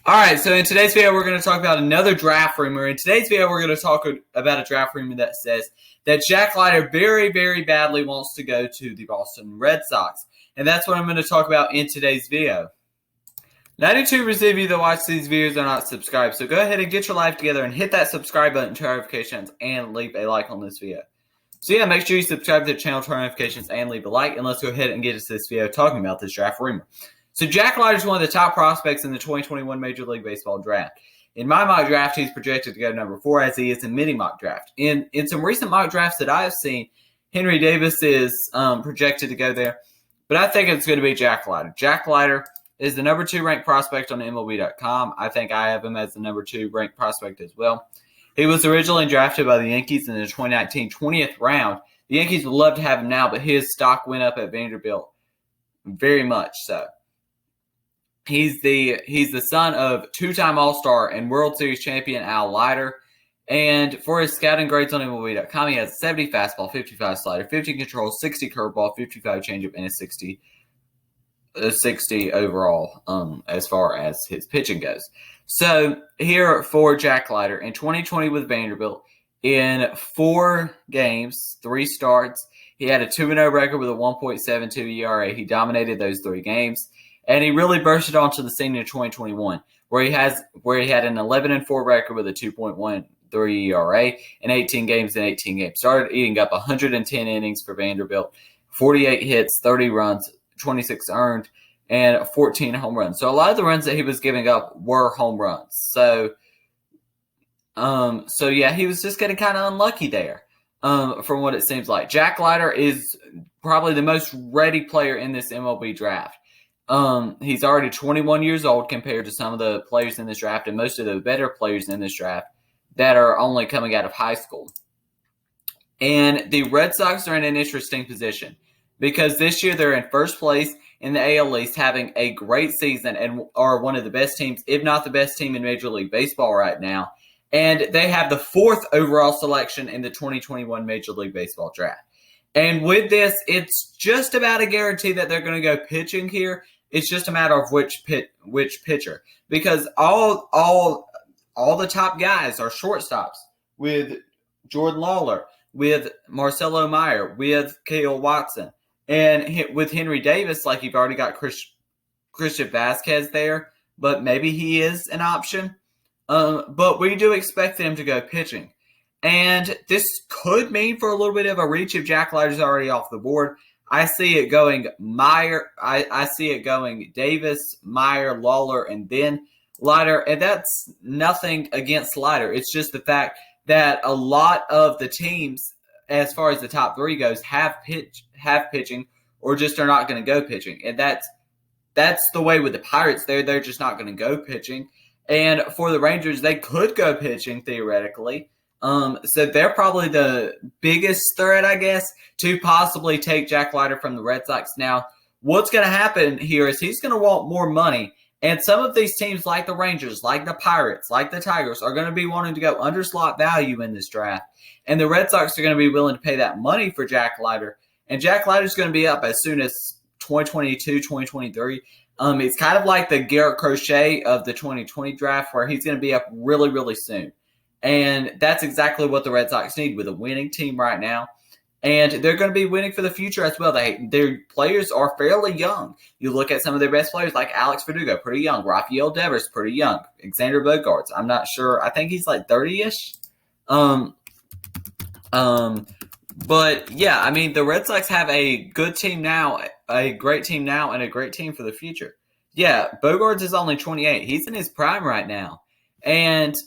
All right, so in today's video, we're going to talk about another draft rumor. In today's video, we're going to talk about a draft rumor that says that Jack Leiter very, very badly wants to go to the Boston Red Sox. And that's what I'm going to talk about in today's video. 92% of you that watch these videos are not subscribed, so go ahead and get your life together and hit that subscribe button, turn notifications, and leave a like on this video. So yeah, make sure you subscribe to the channel, turn notifications, and leave a like, and let's go ahead and get into this video talking about this draft rumor. So Jack Leiter is one of the top prospects in the 2021 Major League Baseball draft. In my mock draft, he's projected to go number 4, as he is in mini mock draft. In some recent mock drafts that I have seen, Henry Davis is projected to go there, but I think it's going to be Jack Leiter. Jack Leiter is the number 2 ranked prospect on MLB.com. I think I have him as the number 2 ranked prospect as well. He was originally drafted by the Yankees in the 2019 20th round. The Yankees would love to have him now, but his stock went up at Vanderbilt very much so. He's the son of 2-time All-Star and World Series champion Al Leiter. And for his scouting grades on MLB.com, he has a 70 fastball, 55 slider, 50 control, 60 curveball, 55 changeup, and a 60 overall as far as his pitching goes. So here for Jack Leiter, in 2020 with Vanderbilt, in 4 games, 3 starts, he had a 2-0 record with a 1.72 ERA. He dominated those 3 games. And he really bursted onto the scene in 2021, where he had an 11-4 record with a 2.13 ERA in 18 games. Started eating up 110 innings for Vanderbilt, 48 hits, 30 runs, 26 earned, and 14 home runs. So a lot of the runs that he was giving up were home runs. So yeah, he was just getting kind of unlucky there, from what it seems like. Jack Leiter is probably the most ready player in this MLB draft. He's already 21 years old compared to some of the players in this draft and most of the better players in this draft that are only coming out of high school. And the Red Sox are in an interesting position because this year they're in first place in the AL East, having a great season and are one of the best teams, if not the best team in Major League Baseball right now. And they have the 4th overall selection in the 2021 Major League Baseball draft. And with this, it's just about a guarantee that they're going to go pitching here. It's just a matter of which pitcher, because all the top guys are shortstops, with Jordan Lawler, with Marcelo Meyer, with Cale Watson, and with Henry Davis, like you've already got Christian Vasquez there, but maybe he is an option. But we do expect them to go pitching. And this could mean for a little bit of a reach if Jack Leiter's already off the board. I see it going Meyer. I see it going Davis, Meyer, Lawler, and then Leiter. And that's nothing against Leiter. It's just the fact that a lot of the teams, as far as the top 3 goes, have pitching or just are not going to go pitching. And that's the way with the Pirates. They're just not going to go pitching. And for the Rangers, they could go pitching theoretically. So they're probably the biggest threat, I guess, to possibly take Jack Leiter from the Red Sox. Now, what's going to happen here is he's going to want more money, and some of these teams like the Rangers, like the Pirates, like the Tigers, are going to be wanting to go under slot value in this draft, and the Red Sox are going to be willing to pay that money for Jack Leiter, and Jack Leiter's going to be up as soon as 2022, 2023. It's kind of like the Garrett Crochet of the 2020 draft, where he's going to be up really, really soon. And that's exactly what the Red Sox need with a winning team right now. And they're going to be winning for the future as well. Their players are fairly young. You look at some of their best players like Alex Verdugo, pretty young. Rafael Devers, pretty young. Xander Bogaerts, I'm not sure. I think he's like 30-ish. But yeah, I mean, the Red Sox have a good team now, a great team now, and a great team for the future. Yeah, Bogaerts is only 28. He's in his prime right now. And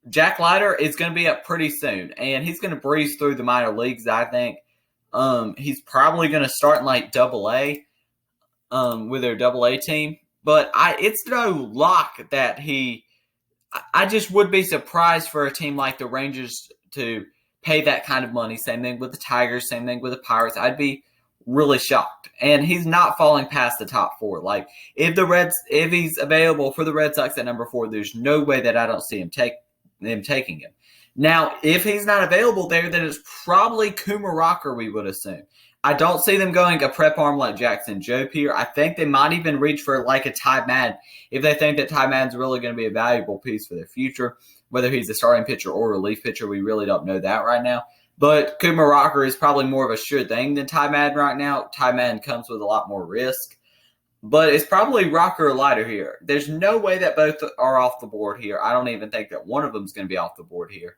Jack Leiter is going to be up pretty soon, and he's going to breeze through the minor leagues, I think. He's probably going to start in like Double-A with their Double-A team. But it's no lock that I just would be surprised for a team like the Rangers to pay that kind of money. Same thing with the Tigers, same thing with the Pirates. I'd be really shocked. And he's not falling past the top 4. Like, if he's available for the Red Sox at number 4, there's no way that I don't see him taking him. Now, if he's not available there, then it's probably Kumar Rocker, we would assume. I don't see them going a prep arm like Jackson Jobe here. I think they might even reach for like a Ty Madden if they think that Ty Madden's really going to be a valuable piece for their future. Whether he's a starting pitcher or relief pitcher, we really don't know that right now. But Kumar Rocker is probably more of a sure thing than Ty Madden right now. Ty Madden comes with a lot more risk. But it's probably Rocker or Leiter here. There's no way that both are off the board here. I don't even think that one of them is going to be off the board here.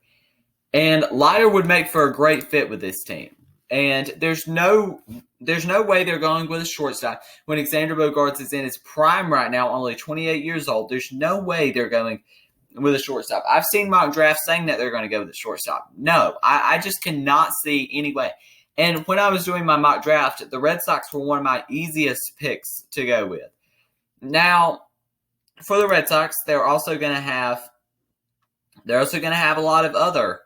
And Leiter would make for a great fit with this team. And there's no way they're going with a shortstop when Xander Bogaerts is in his prime right now, only 28 years old. There's no way they're going with a shortstop. I've seen mock drafts saying that they're going to go with a shortstop. No, I just cannot see any way. And when I was doing my mock draft, the Red Sox were one of my easiest picks to go with. Now, for the Red Sox, they're also going to have a lot of other.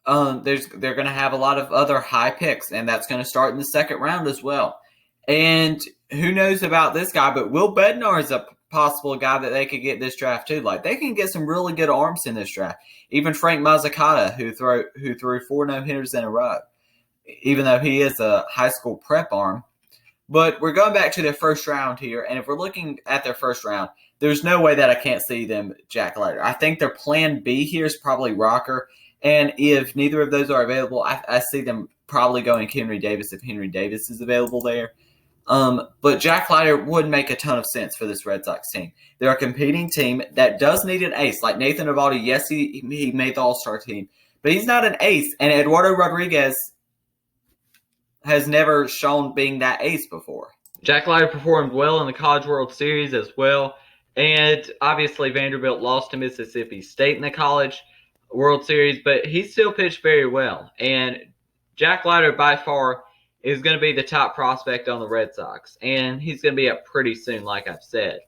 They're going to have a lot of other high picks, and that's going to start in the second round as well. And who knows about this guy, but Will Bednar is a possible guy that they could get this draft too. Like, they can get some really good arms in this draft. Even Frank Mazzucata, who threw 4 no-hitters in a row, even though he is a high school prep arm. But we're going back to their first round here, and if we're looking at their first round, there's no way that I can't see them Jack Leiter. I think their plan B here is probably Rocker. And if neither of those are available, I see them probably going Henry Davis if Henry Davis is available there. But Jack Leiter would make a ton of sense for this Red Sox team. They're a competing team that does need an ace. Like Nathan Eovaldi, yes, he made the All-Star team, but he's not an ace. And Eduardo Rodriguez has never shown being that ace before. Jack Leiter performed well in the College World Series as well. And obviously Vanderbilt lost to Mississippi State in the College World Series, but he still pitched very well. And Jack Leiter by far is going to be the top prospect on the Red Sox, and he's going to be up pretty soon, like I've said.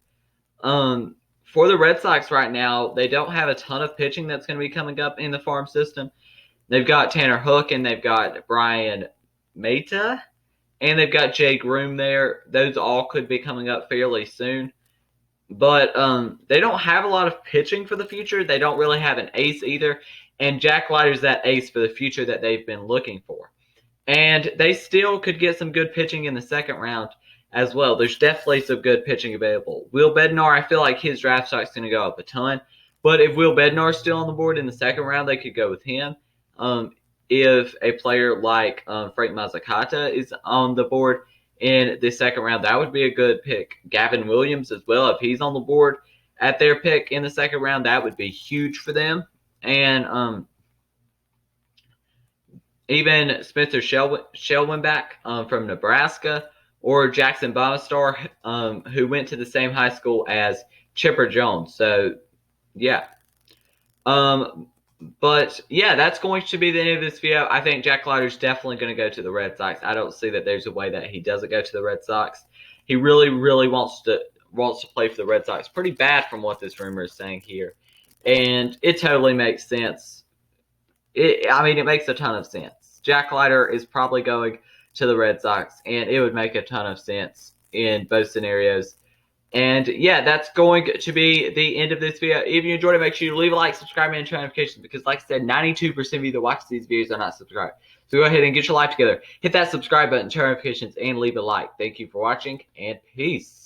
For the Red Sox right now, they don't have a ton of pitching that's going to be coming up in the farm system. They've got Tanner Hook, and they've got Brian Mata, and they've got Jay Groom there. Those all could be coming up fairly soon. But they don't have a lot of pitching for the future. They don't really have an ace either. And Jack Leiter's that ace for the future that they've been looking for. And they still could get some good pitching in the second round as well. There's definitely some good pitching available. Will Bednar, I feel like his draft stock's going to go up a ton. But if Will Bednar's still on the board in the second round, they could go with him. If a player like Frank Mazzucata is on the board in the second round, that would be a good pick. Gavin Williams as well, if he's on the board at their pick in the second round, that would be huge for them. And even Spencer Shellwenbach from Nebraska, or Jackson Bombstar, who went to the same high school as Chipper Jones. So, yeah. But, yeah, that's going to be the end of this video. I think Jack Leiter's definitely going to go to the Red Sox. I don't see that there's a way that he doesn't go to the Red Sox. He really, really wants to play for the Red Sox. Pretty bad from what this rumor is saying here. And it totally makes sense. It makes a ton of sense. Jack Leiter is probably going to the Red Sox, and it would make a ton of sense in both scenarios. And, yeah, that's going to be the end of this video. If you enjoyed it, make sure you leave a like, subscribe, and turn notifications because, like I said, 92% of you that watch these videos are not subscribed. So go ahead and get your life together. Hit that subscribe button, turn notifications, and leave a like. Thank you for watching, and peace.